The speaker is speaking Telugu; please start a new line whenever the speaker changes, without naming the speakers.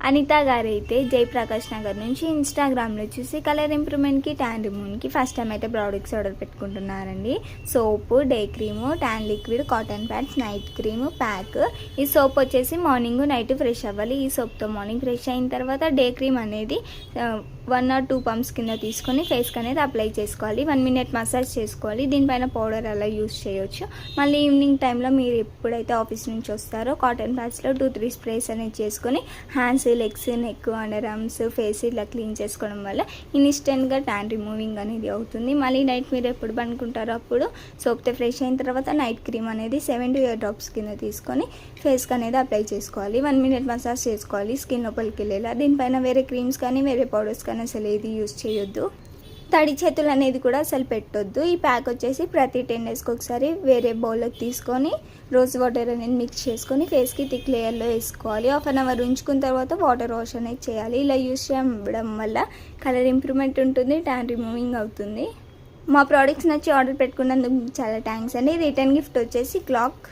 అనిత గారు అయితే జయప్రకాష్ నగర్ నుంచి ఇన్స్టాగ్రామ్లో చూసి కలర్ ఇంప్రూవ్మెంట్కి ట్యాన్ రిమూవ్కి ఫస్ట్ టైం అయితే ప్రోడక్ట్స్ ఆర్డర్ పెట్టుకుంటున్నారండి. Soap, day cream, tan liquid, cotton pads, night cream, pack. ఈ సోప్ వచ్చేసి మార్నింగ్ నైట్ ఫ్రెష్ అవ్వాలి. ఈ సోప్తో మార్నింగ్ ఫ్రెష్ అయిన తర్వాత డే క్రీమ్ అనేది 1 or 2 పంప్స్ కింద తీసుకొని ఫేస్కి అనేది అప్లై చేసుకోవాలి. 1 minute మసాజ్ చేసుకోవాలి. దీనిపైన పౌడర్ అలా యూస్ చేయొచ్చు. మళ్ళీ ఈవినింగ్ టైంలో మీరు ఎప్పుడైతే ఆఫీస్ నుంచి వస్తారో కాటన్ ప్యాడ్స్లో 2-3 స్ప్రేస్ అనేది చేసుకొని hands, legs, neck, under arms, face ఇలా క్లీన్ చేసుకోవడం వల్ల ఇన్స్టెంట్గా ట్యాన్ రిమూవింగ్ అనేది అవుతుంది. మళ్ళీ నైట్ మీరు ఎప్పుడు పనుకుంటారో అప్పుడు సోప్తో ఫ్రెష్ అయిన తర్వాత నైట్ క్రీమ్ అనేది 7 to 8 drops కింద తీసుకొని ఫేస్కి అనేది అప్లై చేసుకోవాలి. 1 minute మసాజ్ చేసుకోవాలి స్కిన్ లోపలికి వెళ్ళేలా. దీనిపైన వేరే క్రీమ్స్ కానీ వేరే పౌడర్స్ కానీ అసలు ఏది యూస్ చేయొద్దు. తడి చేతులు అనేది కూడా అసలు పెట్టొద్దు. ఈ ప్యాక్ వచ్చేసి ప్రతి 10 daysకి ఒకసారి వేరే బౌల్లోకి తీసుకొని రోజ్ వాటర్ అనేది మిక్స్ చేసుకొని ఫేస్కి థిక్ లేయర్లో వేసుకోవాలి. 1 hour ఉంచుకున్న తర్వాత వాటర్ వాష్ అనేది చేయాలి. ఇలా యూస్ చేయడం వల్ల కలర్ ఇంప్రూవ్మెంట్ ఉంటుంది, ట్యాన్ రిమూవింగ్ అవుతుంది. మా ప్రోడక్ట్స్ నచ్చి ఆర్డర్ పెట్టుకున్నందుకు చాలా థ్యాంక్స్ అండి. రిటర్న్ గిఫ్ట్ వచ్చేసి క్లాక్.